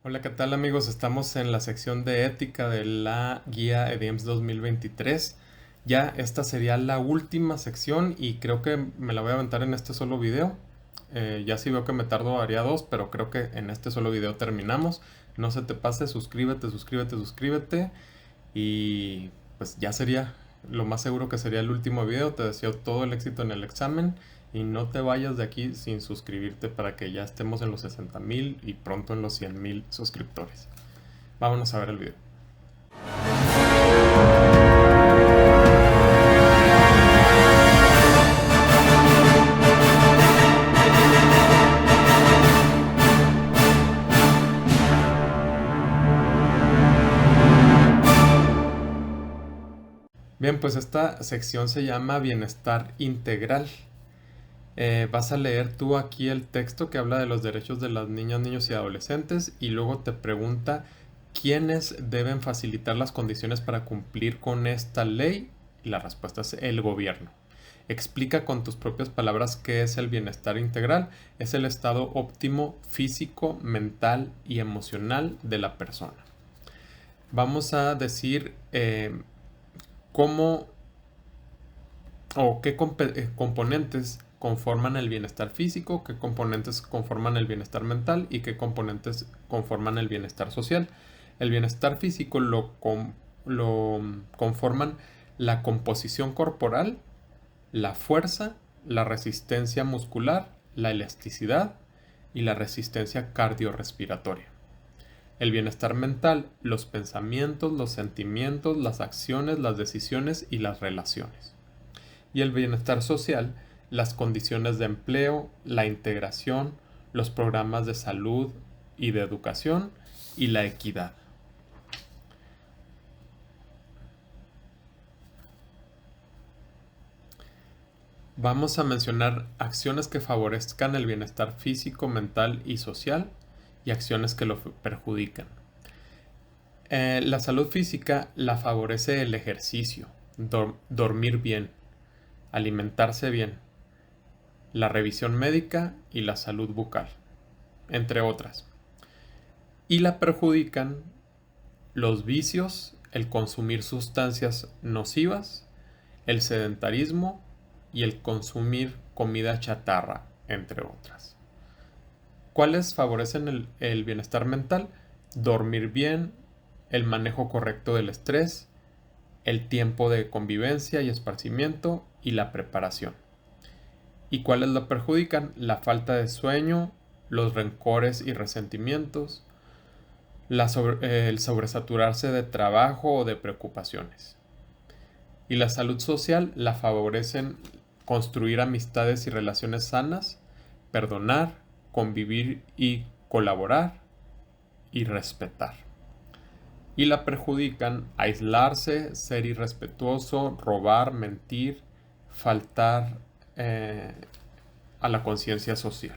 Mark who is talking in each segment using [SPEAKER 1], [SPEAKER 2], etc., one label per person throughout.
[SPEAKER 1] Hola, ¿qué tal amigos? Estamos en la sección de ética de la guía EDIMS 2023. Ya esta sería la última sección y creo que me la voy a aventar en este solo video. Ya si veo que me tardo haría dos, pero creo que en este solo video terminamos. No se te pase, suscríbete, suscríbete, suscríbete. Y pues ya sería, lo más seguro que sería el último video. Te deseo todo el éxito en el examen y no te vayas de aquí sin suscribirte para que ya estemos en los 60,000 y pronto en los 100,000 suscriptores. Vámonos a ver el video. Bien, pues esta sección se llama Bienestar Integral. Vas a leer tú aquí el texto que habla de los derechos de las niñas, niños y adolescentes y luego te pregunta quiénes deben facilitar las condiciones para cumplir con esta ley y la respuesta es el gobierno. Explica con tus propias palabras qué es el bienestar integral. Es el estado óptimo físico, mental y emocional de la persona. Vamos a decir cómo o qué componentes conforman el bienestar físico, qué componentes conforman el bienestar mental y qué componentes conforman el bienestar social. El bienestar físico lo conforman la composición corporal, la fuerza, la resistencia muscular, la elasticidad y la resistencia cardiorrespiratoria. El bienestar mental, los pensamientos, los sentimientos, las acciones, las decisiones y las relaciones. Y el bienestar social, las condiciones de empleo, la integración, los programas de salud y de educación y la equidad. Vamos a mencionar acciones que favorezcan el bienestar físico, mental y social y acciones que lo perjudican. La salud física la favorece el ejercicio, dormir bien, alimentarse bien, la revisión médica y la salud bucal, entre otras. Y la perjudican los vicios, el consumir sustancias nocivas, el sedentarismo y el consumir comida chatarra, entre otras. ¿Cuáles favorecen el bienestar mental? Dormir bien, el manejo correcto del estrés, el tiempo de convivencia y esparcimiento y la preparación. ¿Y cuáles lo perjudican? La falta de sueño, los rencores y resentimientos, el sobresaturarse de trabajo o de preocupaciones. Y la salud social la favorecen construir amistades y relaciones sanas, perdonar, convivir y colaborar y respetar. Y la perjudican aislarse, ser irrespetuoso, robar, mentir, faltar a la conciencia social.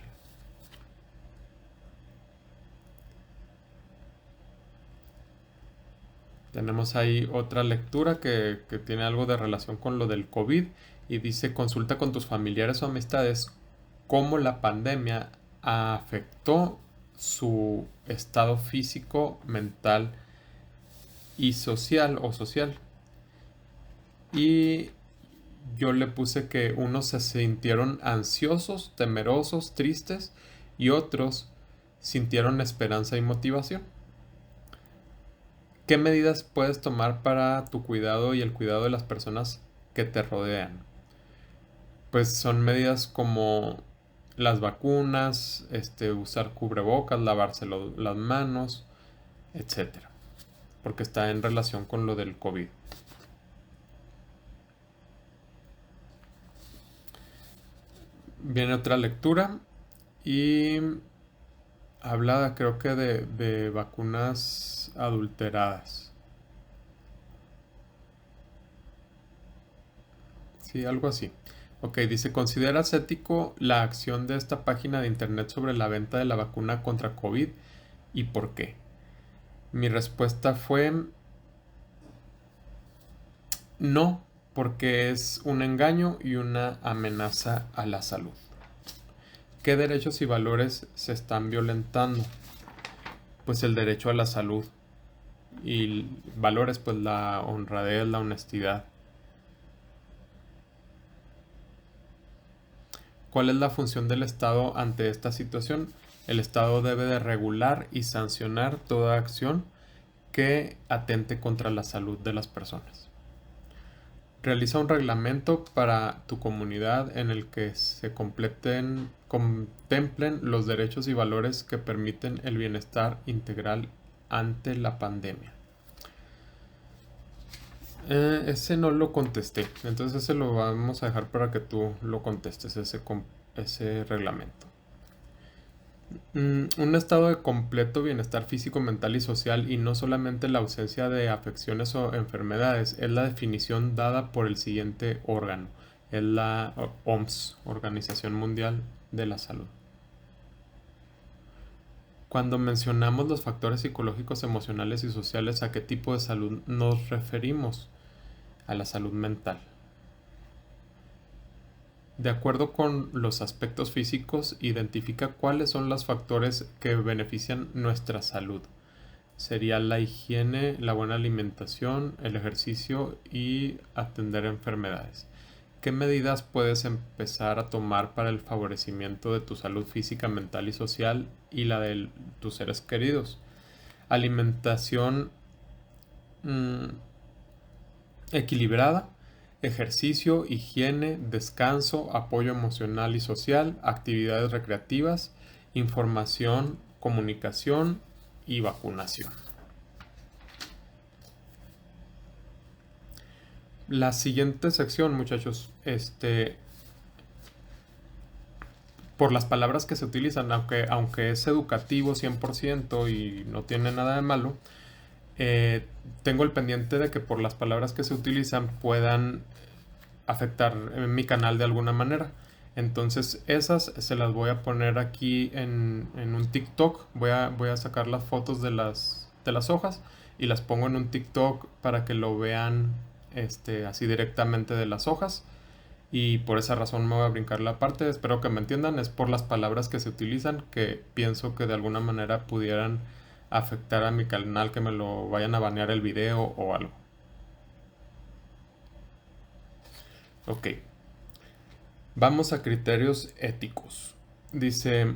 [SPEAKER 1] Tenemos ahí otra lectura que tiene algo de relación con lo del COVID y dice consulta con tus familiares o amistades cómo la pandemia afectó su estado físico, mental y social o social. Y yo le puse que unos se sintieron ansiosos, temerosos, tristes y otros sintieron esperanza y motivación. ¿Qué medidas puedes tomar para tu cuidado y el cuidado de las personas que te rodean? Pues son medidas como las vacunas, usar cubrebocas, lavarse las manos, etcétera, porque está en relación con lo del COVID. Viene otra lectura y habla creo que de vacunas adulteradas. Sí, algo así. Ok, dice, ¿consideras ético la acción de esta página de internet sobre la venta de la vacuna contra COVID y por qué? Mi respuesta fue no, porque es un engaño y una amenaza a la salud. ¿Qué derechos y valores se están violentando? pues el derecho a la salud y valores, pues la honradez, la honestidad. ¿Cuál es la función del Estado ante esta situación? El Estado debe de regular y sancionar toda acción que atente contra la salud de las personas. Realiza un reglamento para tu comunidad en el que se contemplen los derechos y valores que permiten el bienestar integral ante la pandemia. Ese no lo contesté, entonces ese lo vamos a dejar para que tú lo contestes, ese reglamento. Un estado de completo bienestar físico, mental y social, y no solamente la ausencia de afecciones o enfermedades, es la definición dada por el siguiente órgano, es la OMS, Organización Mundial de la Salud. Cuando mencionamos los factores psicológicos, emocionales y sociales, ¿a qué tipo de salud nos referimos? A la salud mental. De acuerdo con los aspectos físicos, identifica cuáles son los factores que benefician nuestra salud. Sería la higiene, la buena alimentación, el ejercicio y atender enfermedades. ¿Qué medidas puedes empezar a tomar para el favorecimiento de tu salud física, mental y social y la de tus seres queridos? Alimentación equilibrada, ejercicio, higiene, descanso, apoyo emocional y social, actividades recreativas, información, comunicación y vacunación. La siguiente sección, muchachos, por las palabras que se utilizan, aunque es educativo 100% y no tiene nada de malo, tengo el pendiente de que por las palabras que se utilizan puedan afectar mi canal de alguna manera. Entonces esas se las voy a poner aquí en un TikTok. Voy a sacar las fotos de las hojas y las pongo en un TikTok para que lo vean así directamente de las hojas. Y por esa razón me voy a brincar la parte. Espero que me entiendan. Es por las palabras que se utilizan que pienso que de alguna manera pudieran afectar a mi canal, que me lo vayan a banear el video o algo. Ok. Vamos a criterios éticos. Dice,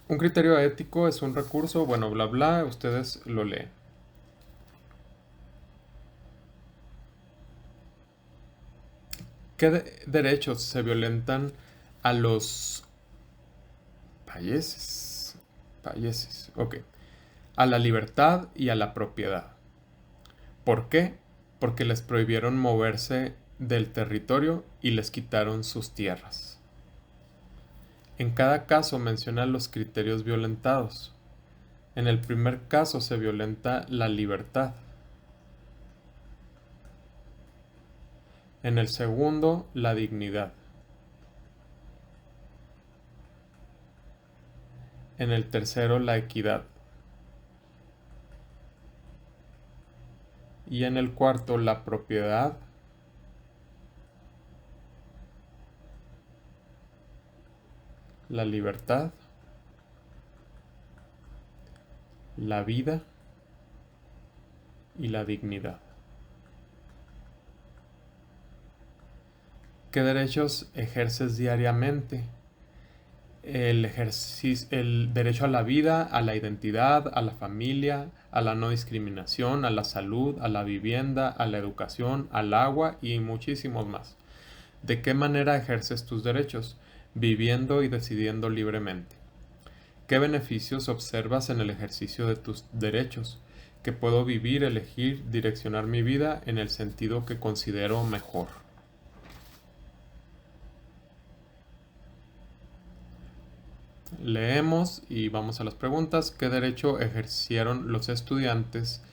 [SPEAKER 1] un criterio ético es un recurso, bueno, bla, bla, ustedes lo leen. ¿Qué derechos se violentan a los países? Ok. A la libertad y a la propiedad. ¿Por qué? Porque les prohibieron moverse del territorio y les quitaron sus tierras. En cada caso menciona los criterios violentados. En el primer caso se violenta la libertad. En el segundo, la dignidad. En el tercero, la equidad. Y en el cuarto, la propiedad, la libertad, la vida y la dignidad. ¿Qué derechos ejerces diariamente? El derecho a la vida, a la identidad, a la familia, a la no discriminación, a la salud, a la vivienda, a la educación, al agua y muchísimos más. ¿De qué manera ejerces tus derechos? Viviendo y decidiendo libremente. ¿Qué beneficios observas en el ejercicio de tus derechos? Que puedo vivir, elegir, direccionar mi vida en el sentido que considero mejor. Leemos y vamos a las preguntas. ¿Qué derecho ejercieron los estudiantes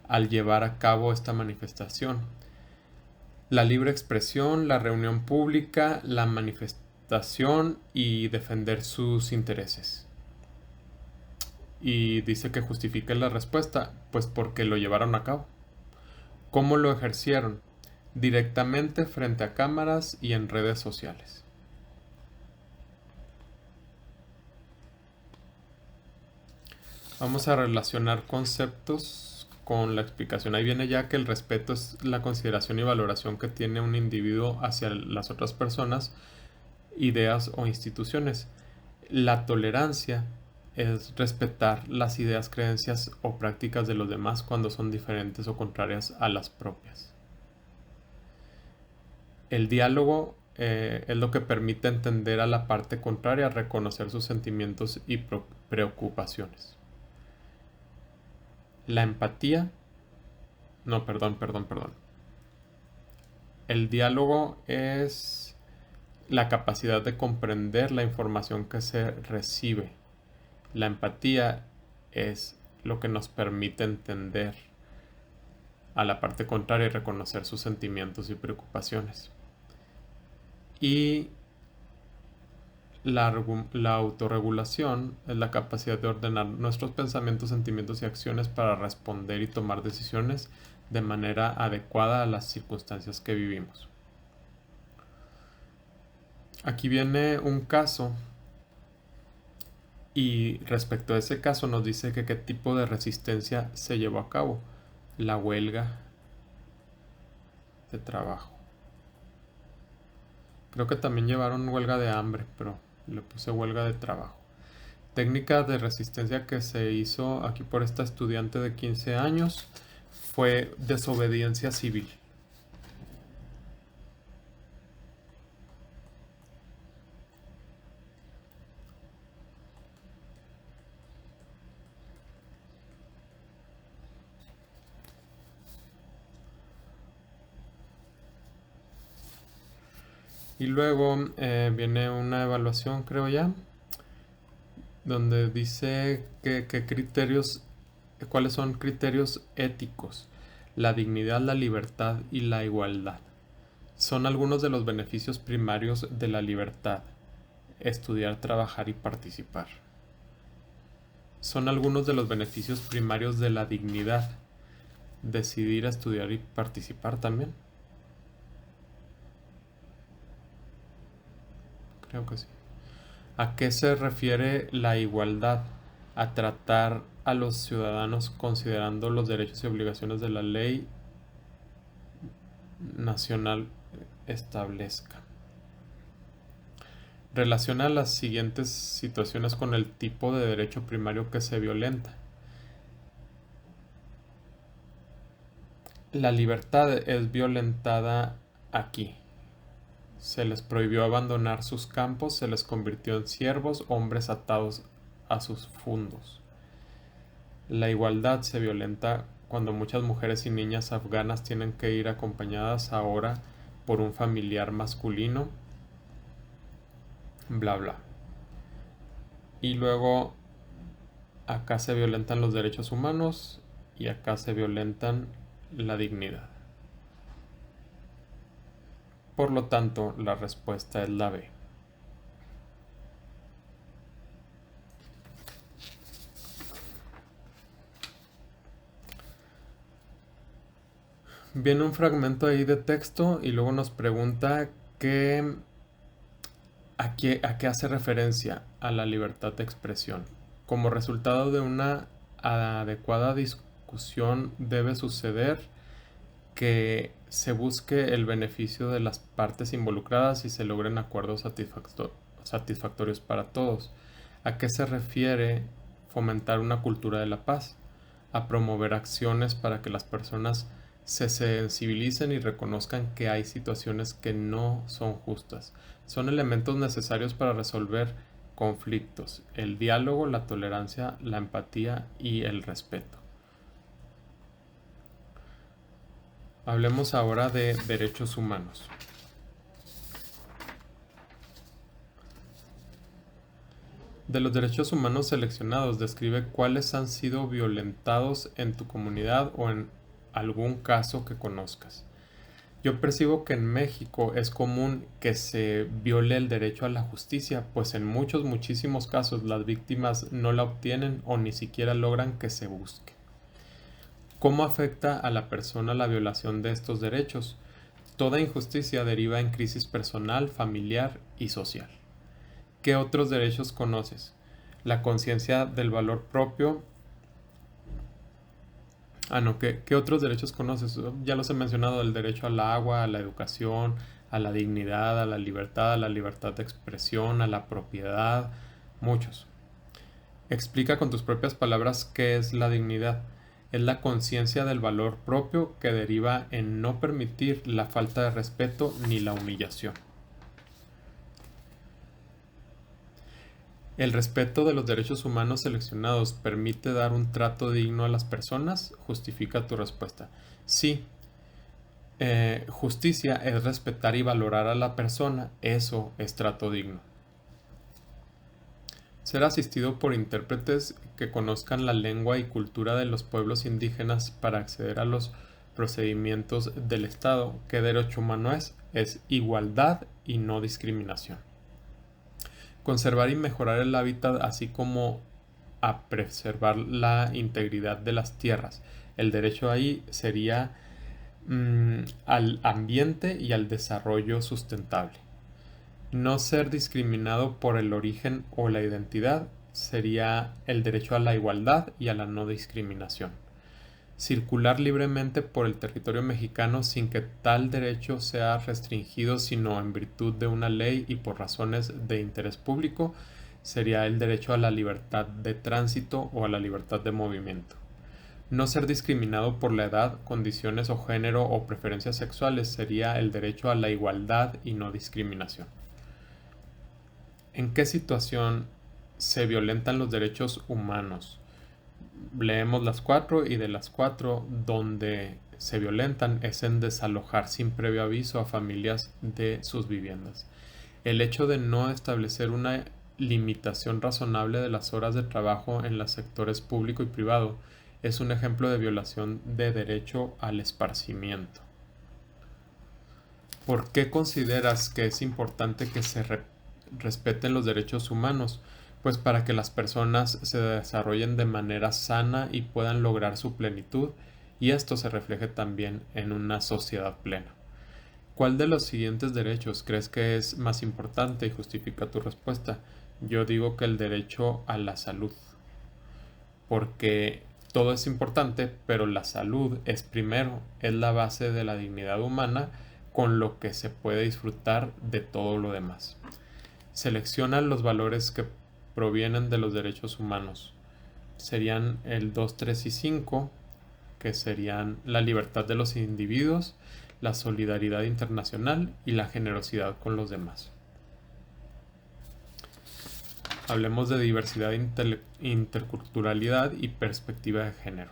[SPEAKER 1] al llevar a cabo esta manifestación? La libre expresión, la reunión pública, la manifestación y defender sus intereses. Y dice que justifique la respuesta, pues porque lo llevaron a cabo. ¿Cómo lo ejercieron? Directamente frente a cámaras y en redes sociales. Vamos a relacionar conceptos con la explicación. Ahí viene ya que el respeto es la consideración y valoración que tiene un individuo hacia las otras personas, ideas o instituciones. La tolerancia es respetar las ideas, creencias o prácticas de los demás cuando son diferentes o contrarias a las propias. El diálogo es lo que permite entender a la parte contraria, reconocer sus sentimientos y preocupaciones. La empatía, no, perdón. El diálogo es la capacidad de comprender la información que se recibe. La empatía es lo que nos permite entender a la parte contraria y reconocer sus sentimientos y preocupaciones. Y la autorregulación es la capacidad de ordenar nuestros pensamientos, sentimientos y acciones para responder y tomar decisiones de manera adecuada a las circunstancias que vivimos. Aquí viene un caso y respecto a ese caso nos dice que qué tipo de resistencia se llevó a cabo. La huelga de trabajo. Creo que también llevaron huelga de hambre, pero le puse huelga de trabajo. Técnica de resistencia que se hizo aquí por esta estudiante de 15 años fue desobediencia civil. Y luego viene una evaluación, creo ya, donde dice cuáles son criterios éticos, la dignidad, la libertad y la igualdad. Son algunos de los beneficios primarios de la libertad: estudiar, trabajar y participar. Son algunos de los beneficios primarios de la dignidad: decidir, estudiar y participar también. Creo que sí. ¿A qué se refiere la igualdad? A tratar a los ciudadanos considerando los derechos y obligaciones de la ley nacional establezca. Relaciona las siguientes situaciones con el tipo de derecho primario que se violenta. La libertad es violentada aquí. Se les prohibió abandonar sus campos, se les convirtió en siervos, hombres atados a sus fundos. La igualdad se violenta cuando muchas mujeres y niñas afganas tienen que ir acompañadas ahora por un familiar masculino, bla bla. Y luego acá se violentan los derechos humanos y acá se violentan la dignidad. Por lo tanto, la respuesta es la B. Viene un fragmento ahí de texto y luego nos pregunta a qué hace referencia a la libertad de expresión. Como resultado de una adecuada discusión debe suceder que se busque el beneficio de las partes involucradas y se logren acuerdos satisfactorios para todos. ¿A qué se refiere fomentar una cultura de la paz? A promover acciones para que las personas se sensibilicen y reconozcan que hay situaciones que no son justas. Son elementos necesarios para resolver conflictos: el diálogo, la tolerancia, la empatía y el respeto. Hablemos ahora de derechos humanos. De los derechos humanos seleccionados, describe cuáles han sido violentados en tu comunidad o en algún caso que conozcas. Yo percibo que en México es común que se viole el derecho a la justicia, pues en muchísimos casos las víctimas no la obtienen o ni siquiera logran que se busque. ¿Cómo afecta a la persona la violación de estos derechos? Toda injusticia deriva en crisis personal, familiar y social. ¿Qué otros derechos conoces? La conciencia del valor propio No, ¿qué otros derechos conoces? Ya los he mencionado, el derecho al agua, a la educación, a la dignidad, a la libertad de expresión, a la propiedad, muchos. Explica con tus propias palabras qué es la dignidad. Es la conciencia del valor propio que deriva en no permitir la falta de respeto ni la humillación. El respeto de los derechos humanos seleccionados permite dar un trato digno a las personas. Justifica tu respuesta. Sí, justicia es respetar y valorar a la persona. Eso es trato digno. Ser asistido por intérpretes que conozcan la lengua y cultura de los pueblos indígenas para acceder a los procedimientos del Estado. ¿Qué derecho humano es? Es igualdad y no discriminación. Conservar y mejorar el hábitat, así como a preservar la integridad de las tierras. El derecho ahí sería al ambiente y al desarrollo sustentable. No ser discriminado por el origen o la identidad sería el derecho a la igualdad y a la no discriminación. Circular libremente por el territorio mexicano sin que tal derecho sea restringido sino en virtud de una ley y por razones de interés público sería el derecho a la libertad de tránsito o a la libertad de movimiento. No ser discriminado por la edad, condiciones o género o preferencias sexuales sería el derecho a la igualdad y no discriminación. ¿En qué situación se violentan los derechos humanos? Leemos las 4 y de las 4 donde se violentan es en desalojar sin previo aviso a familias de sus viviendas. El hecho de no establecer una limitación razonable de las horas de trabajo en los sectores público y privado es un ejemplo de violación de derecho al esparcimiento. ¿Por qué consideras que es importante que se respeten los derechos humanos? Pues para que las personas se desarrollen de manera sana y puedan lograr su plenitud, y esto se refleje también en una sociedad plena. ¿Cuál de los siguientes derechos crees que es más importante y justifica tu respuesta? Yo digo que el derecho a la salud, porque todo es importante, pero la salud es primero, es la base de la dignidad humana, con lo que se puede disfrutar de todo lo demás. Selecciona los valores que provienen de los derechos humanos. Serían el 2, 3 y 5, que serían la libertad de los individuos, la solidaridad internacional y la generosidad con los demás. Hablemos de diversidad, interculturalidad y perspectiva de género.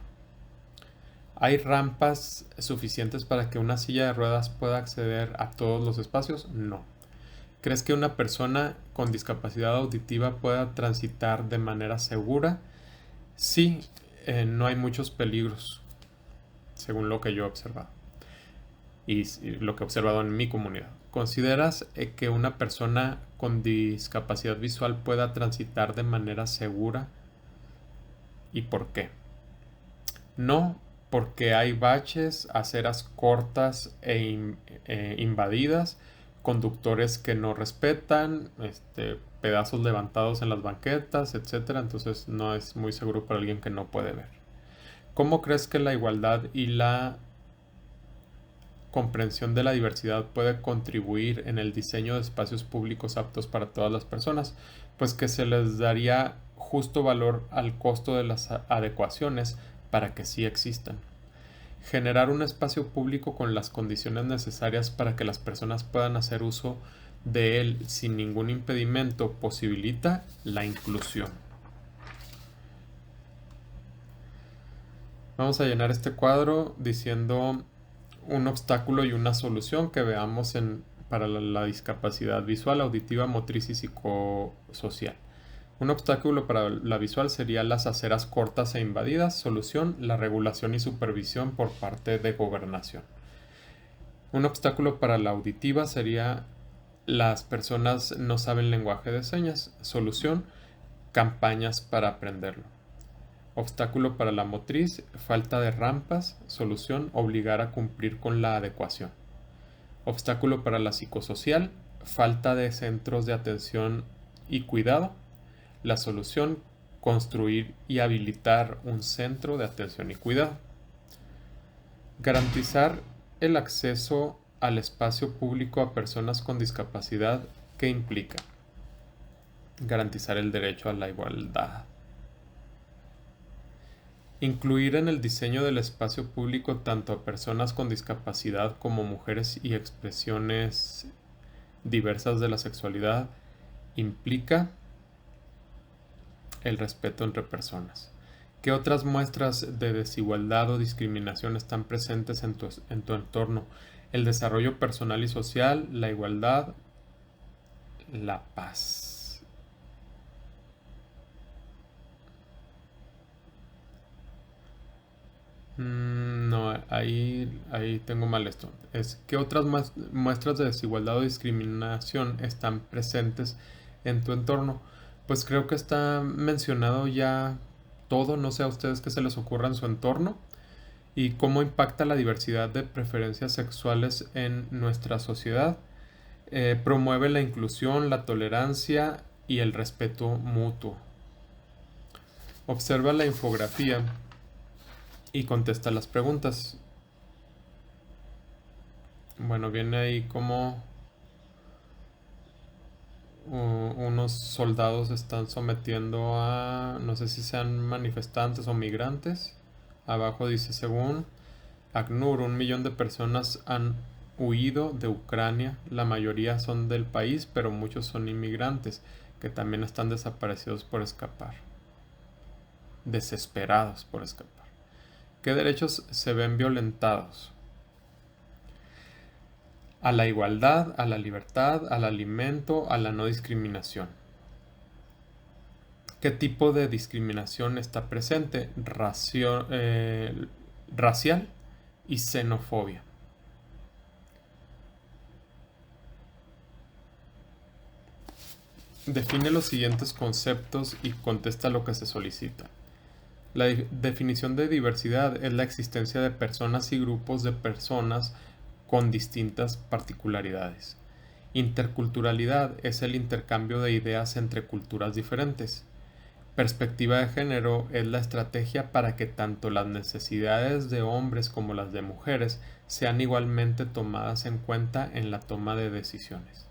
[SPEAKER 1] ¿Hay rampas suficientes para que una silla de ruedas pueda acceder a todos los espacios? No. ¿Crees que una persona con discapacidad auditiva pueda transitar de manera segura? Sí, no hay muchos peligros, según lo que yo he observado y lo que he observado en mi comunidad. ¿Consideras que una persona con discapacidad visual pueda transitar de manera segura? ¿Y por qué? No, porque hay baches, aceras cortas e invadidas, conductores que no respetan, pedazos levantados en las banquetas, etcétera. Entonces no es muy seguro para alguien que no puede ver. ¿Cómo crees que la igualdad y la comprensión de la diversidad puede contribuir en el diseño de espacios públicos aptos para todas las personas? Pues que se les daría justo valor al costo de las adecuaciones para que sí existan. Generar un espacio público con las condiciones necesarias para que las personas puedan hacer uso de él sin ningún impedimento posibilita la inclusión. Vamos a llenar este cuadro diciendo un obstáculo y una solución que veamos para la discapacidad visual, auditiva, motriz y psicosocial. Un obstáculo para la visual sería las aceras cortas e invadidas. Solución, la regulación y supervisión por parte de gobernación. Un obstáculo para la auditiva sería las personas no saben lenguaje de señas. Solución, campañas para aprenderlo. Obstáculo para la motriz, falta de rampas. Solución, obligar a cumplir con la adecuación. Obstáculo para la psicosocial, falta de centros de atención y cuidado. La solución, construir y habilitar un centro de atención y cuidado. Garantizar el acceso al espacio público a personas con discapacidad, ¿qué implica? Garantizar el derecho a la igualdad. Incluir en el diseño del espacio público tanto a personas con discapacidad como mujeres y expresiones diversas de la sexualidad implica el respeto entre personas. ¿Qué otras muestras de desigualdad o discriminación están presentes en tu entorno? El desarrollo personal y social, la igualdad, la paz. No, ahí tengo mal esto. ¿Qué otras muestras de desigualdad o discriminación están presentes en tu entorno? Pues creo que está mencionado ya todo, no sé a ustedes qué se les ocurra en su entorno y cómo impacta la diversidad de preferencias sexuales en nuestra sociedad. Promueve la inclusión, la tolerancia y el respeto mutuo. Observa la infografía y contesta las preguntas. Bueno, viene ahí como unos soldados están sometiendo a, no sé si sean manifestantes o migrantes. Abajo dice, según ACNUR, 1 millón de personas han huido de Ucrania. La mayoría son del país, pero muchos son inmigrantes que también están desaparecidos por escapar. Desesperados por escapar. ¿Qué derechos se ven violentados? A la igualdad, a la libertad, al alimento, a la no discriminación. ¿Qué tipo de discriminación está presente? Racial y xenofobia. Define los siguientes conceptos y contesta lo que se solicita. La definición de diversidad es la existencia de personas y grupos de personas con distintas particularidades. Interculturalidad es el intercambio de ideas entre culturas diferentes. Perspectiva de género es la estrategia para que tanto las necesidades de hombres como las de mujeres sean igualmente tomadas en cuenta en la toma de decisiones.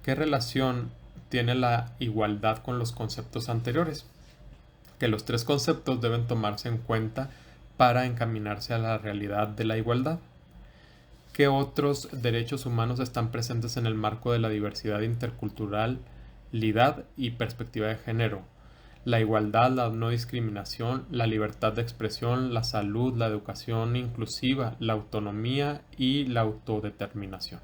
[SPEAKER 1] ¿Qué relación tiene la igualdad con los conceptos anteriores? Que los 3 conceptos deben tomarse en cuenta para encaminarse a la realidad de la igualdad. ¿Qué otros derechos humanos están presentes en el marco de la diversidad interculturalidad y perspectiva de género? La igualdad, la no discriminación, la libertad de expresión, la salud, la educación inclusiva, la autonomía y la autodeterminación.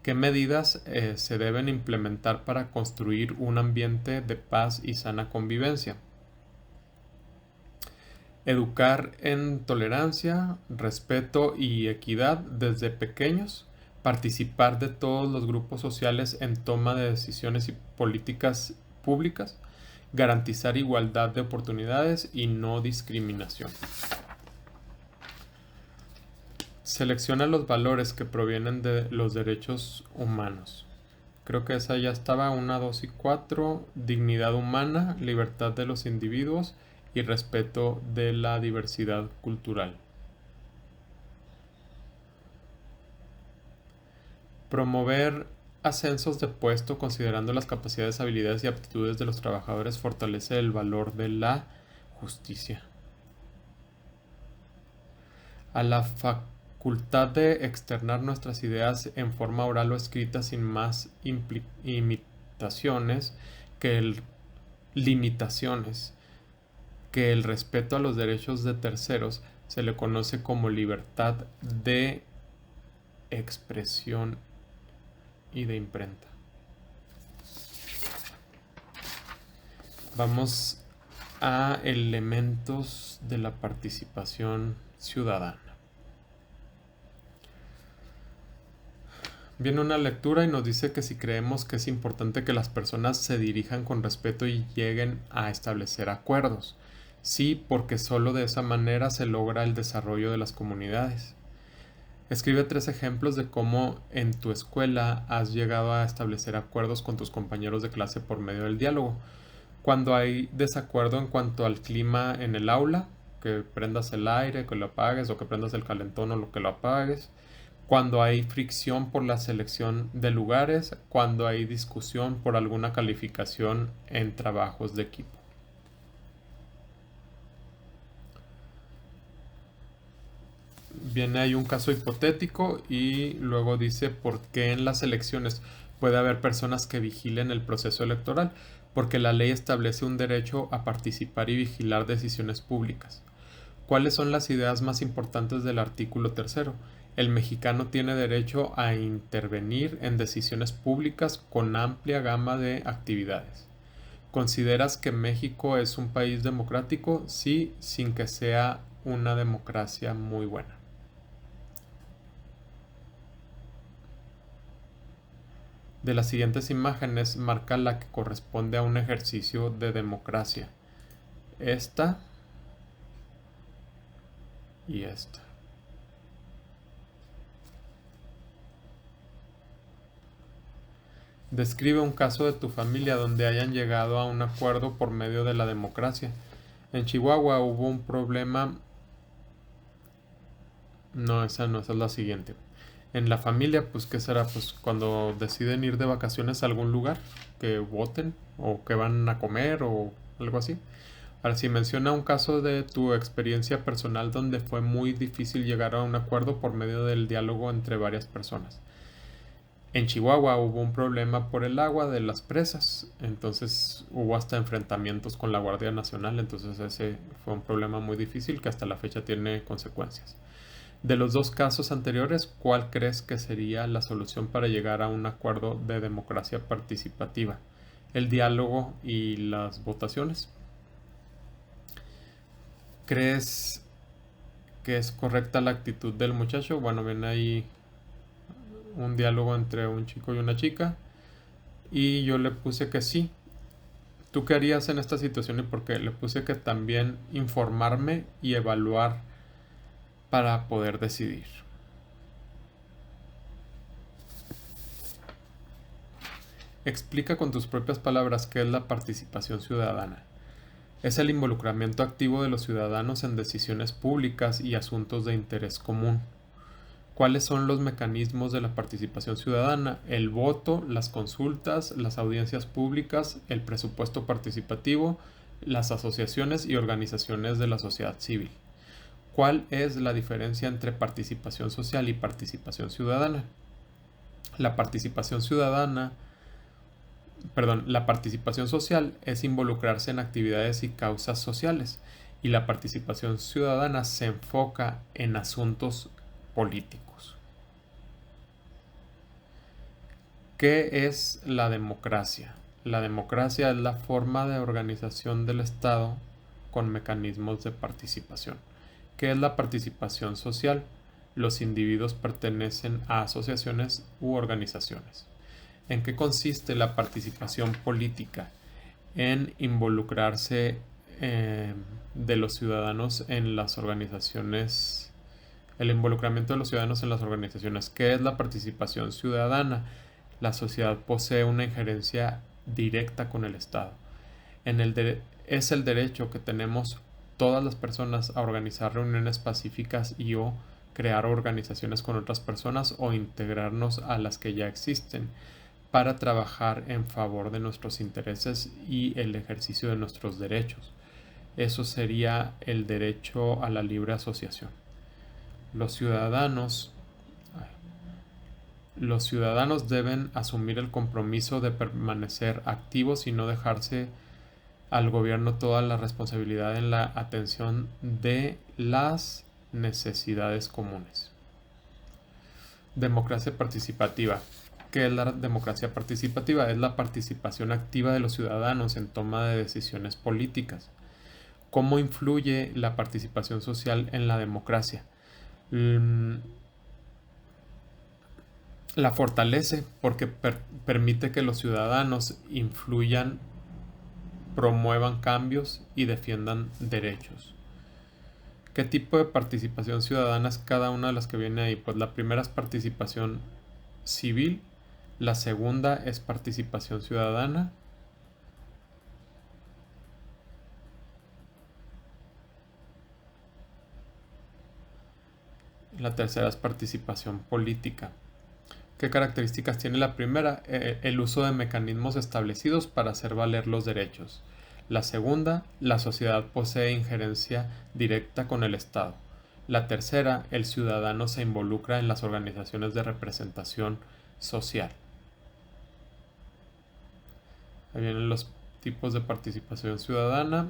[SPEAKER 1] ¿Qué medidas se deben implementar para construir un ambiente de paz y sana convivencia? Educar en tolerancia, respeto y equidad desde pequeños. Participar de todos los grupos sociales en toma de decisiones y políticas públicas. Garantizar igualdad de oportunidades y no discriminación. Selecciona los valores que provienen de los derechos humanos. Creo que esa ya estaba, 1, 2 y 4. Dignidad humana, libertad de los individuos y respeto de la diversidad cultural. Promover ascensos de puesto considerando las capacidades, habilidades y aptitudes de los trabajadores fortalece el valor de la justicia. A la facultad de externar nuestras ideas en forma oral o escrita sin más limitaciones que el respeto a los derechos de terceros se le conoce como libertad de expresión y de imprenta. Vamos a elementos de la participación ciudadana. Viene una lectura y nos dice que si creemos que es importante que las personas se dirijan con respeto y lleguen a establecer acuerdos. Sí, porque solo de esa manera se logra el desarrollo de las comunidades. Escribe 3 ejemplos de cómo en tu escuela has llegado a establecer acuerdos con tus compañeros de clase por medio del diálogo. Cuando hay desacuerdo en cuanto al clima en el aula, que prendas el aire, que lo apagues, o que prendas el calentón o lo que lo apagues. Cuando hay fricción por la selección de lugares, cuando hay discusión por alguna calificación en trabajos de equipo. Viene ahí un caso hipotético y luego dice por qué en las elecciones puede haber personas que vigilen el proceso electoral, porque la ley establece un derecho a participar y vigilar decisiones públicas. ¿Cuáles son las ideas más importantes del artículo 3? El mexicano tiene derecho a intervenir en decisiones públicas con amplia gama de actividades. ¿Consideras que México es un país democrático? Sí, sin que sea una democracia muy buena. De las siguientes imágenes, marca la que corresponde a un ejercicio de democracia. Esta y esta. Describe un caso de tu familia donde hayan llegado a un acuerdo por medio de la democracia. En Chihuahua hubo un problema. No, esa no, esa es la siguiente. En la familia, pues, ¿qué será? Pues cuando deciden ir de vacaciones a algún lugar, que voten, o que van a comer, o algo así. Ahora, si menciona un caso de tu experiencia personal donde fue muy difícil llegar a un acuerdo por medio del diálogo entre varias personas. En Chihuahua hubo un problema por el agua de las presas, entonces hubo hasta enfrentamientos con la Guardia Nacional, entonces ese fue un problema muy difícil que hasta la fecha tiene consecuencias. De los dos casos anteriores, ¿cuál crees que sería la solución para llegar a un acuerdo de democracia participativa? ¿El diálogo y las votaciones? ¿Crees que es correcta la actitud del muchacho? Bueno, viene ahí un diálogo entre un chico y una chica y yo le puse que sí. ¿Tú qué harías en esta situación y por qué? Le puse que también informarme y evaluar para poder decidir. Explica con tus propias palabras qué es la participación ciudadana. Es el involucramiento activo de los ciudadanos en decisiones públicas y asuntos de interés común. ¿Cuáles son los mecanismos de la participación ciudadana? El voto, las consultas, las audiencias públicas, el presupuesto participativo, las asociaciones y organizaciones de la sociedad civil. ¿Cuál es la diferencia entre participación social y participación ciudadana? La participación social es involucrarse en actividades y causas sociales, y la participación ciudadana se enfoca en asuntos políticos. ¿Qué es la democracia? La democracia es la forma de organización del Estado con mecanismos de participación. ¿Qué es la participación social? Los individuos pertenecen a asociaciones u organizaciones. ¿En qué consiste la participación política? En involucrarse de los ciudadanos en las organizaciones, el involucramiento de los ciudadanos en las organizaciones. ¿Qué es la participación ciudadana? La sociedad posee una injerencia directa con el Estado. Es el derecho que tenemos todas las personas a organizar reuniones pacíficas y o crear organizaciones con otras personas o integrarnos a las que ya existen para trabajar en favor de nuestros intereses y el ejercicio de nuestros derechos. Eso sería el derecho a la libre asociación. Los ciudadanos deben asumir el compromiso de permanecer activos y no dejarse al gobierno toda la responsabilidad en la atención de las necesidades comunes. Democracia participativa. ¿Qué es la democracia participativa? Es la participación activa de los ciudadanos en toma de decisiones políticas. ¿Cómo influye la participación social en la democracia? La fortalece porque permite que los ciudadanos influyan, promuevan cambios y defiendan derechos. ¿Qué tipo de participación ciudadana es cada una de las que viene ahí? Pues la primera es participación civil, la segunda es participación ciudadana, La tercera es participación política. ¿Qué características tiene la primera? El uso de mecanismos establecidos para hacer valer los derechos. La segunda, la sociedad posee injerencia directa con el Estado. La tercera, el ciudadano se involucra en las organizaciones de representación social. Ahí vienen los tipos de participación ciudadana,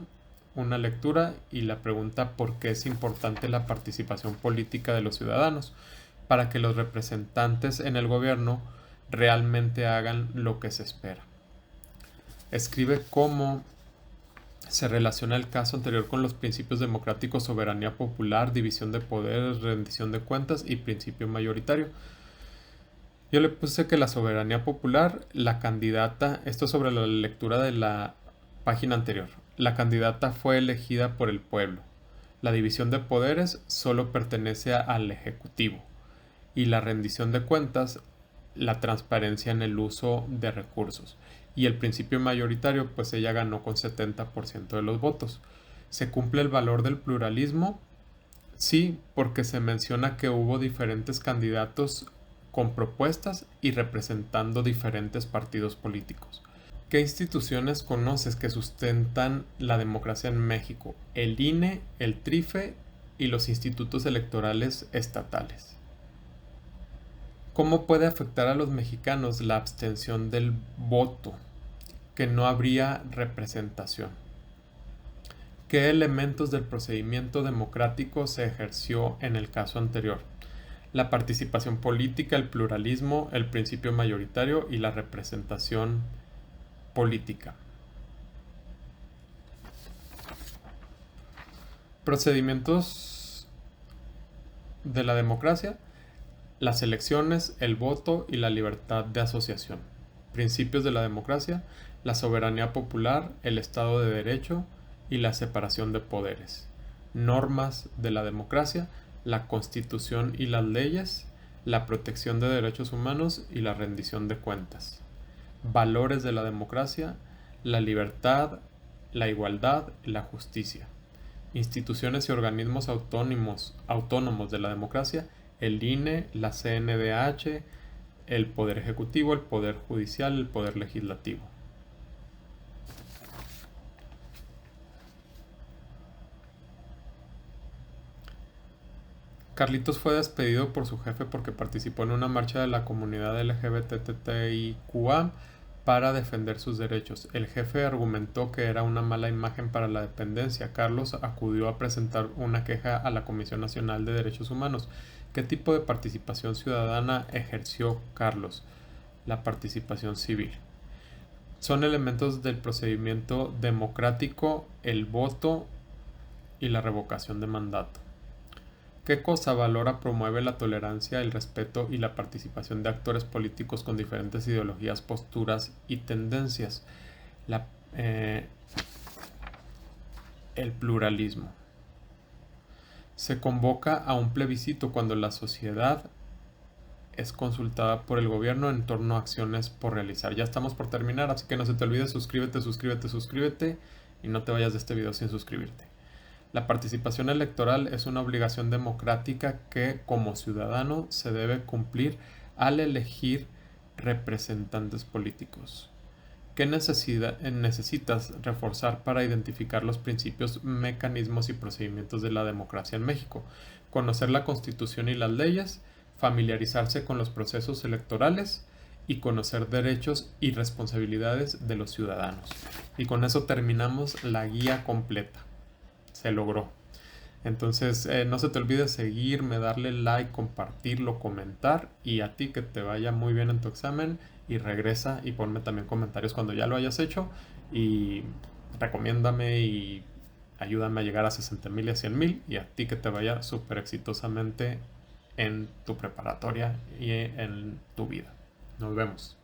[SPEAKER 1] una lectura y la pregunta ¿por qué es importante la participación política de los ciudadanos? Para que los representantes en el gobierno realmente hagan lo que se espera. Escribe cómo se relaciona el caso anterior con los principios democráticos, soberanía popular, división de poderes, rendición de cuentas y principio mayoritario. Yo le puse que la soberanía popular, la candidata, esto sobre la lectura de la página anterior, la candidata fue elegida por el pueblo. La división de poderes solo pertenece al Ejecutivo. Y la rendición de cuentas, la transparencia en el uso de recursos. Y el principio mayoritario, pues ella ganó con 70% de los votos. ¿Se cumple el valor del pluralismo? Sí, porque se menciona que hubo diferentes candidatos con propuestas y representando diferentes partidos políticos. ¿Qué instituciones conoces que sustentan la democracia en México? El INE, el TRIFE y los institutos electorales estatales. ¿Cómo puede afectar a los mexicanos la abstención del voto? Que no habría representación. ¿Qué elementos del procedimiento democrático se ejerció en el caso anterior? La participación política, el pluralismo, el principio mayoritario y la representación política. Procedimientos de la democracia: las elecciones, el voto y la libertad de asociación. Principios de la democracia: la soberanía popular, el Estado de Derecho y la separación de poderes. Normas de la democracia: la Constitución y las leyes, la protección de derechos humanos y la rendición de cuentas. Valores de la democracia: la libertad, la igualdad y la justicia. Instituciones y organismos autónomos de la democracia: el INE, la CNDH, el Poder Ejecutivo, el Poder Judicial, el Poder Legislativo. Carlitos fue despedido por su jefe porque participó en una marcha de la comunidad LGBTTIQA para defender sus derechos. El jefe argumentó que era una mala imagen para la dependencia. Carlos acudió a presentar una queja a la Comisión Nacional de Derechos Humanos. ¿Qué tipo de participación ciudadana ejerció Carlos? La participación civil. Son elementos del procedimiento democrático el voto y la revocación de mandato. ¿Qué cosa valora, promueve la tolerancia, el respeto y la participación de actores políticos con diferentes ideologías, posturas y tendencias? El pluralismo. Se convoca a un plebiscito cuando la sociedad es consultada por el gobierno en torno a acciones por realizar. Ya estamos por terminar, así que no se te olvide, suscríbete y no te vayas de este video sin suscribirte. La participación electoral es una obligación democrática que como ciudadano se debe cumplir al elegir representantes políticos. ¿Qué necesitas reforzar para identificar los principios, mecanismos y procedimientos de la democracia en México? Conocer la Constitución y las leyes, familiarizarse con los procesos electorales y conocer derechos y responsabilidades de los ciudadanos. Y con eso terminamos la guía completa. Se logró. Entonces no se te olvide seguirme, darle like, compartirlo, comentar, y a ti que te vaya muy bien en tu examen y regresa y ponme también comentarios cuando ya lo hayas hecho y recomiéndame y ayúdame a llegar a 60,000 y a 100,000, y a ti que te vaya súper exitosamente en tu preparatoria y en tu vida. Nos vemos.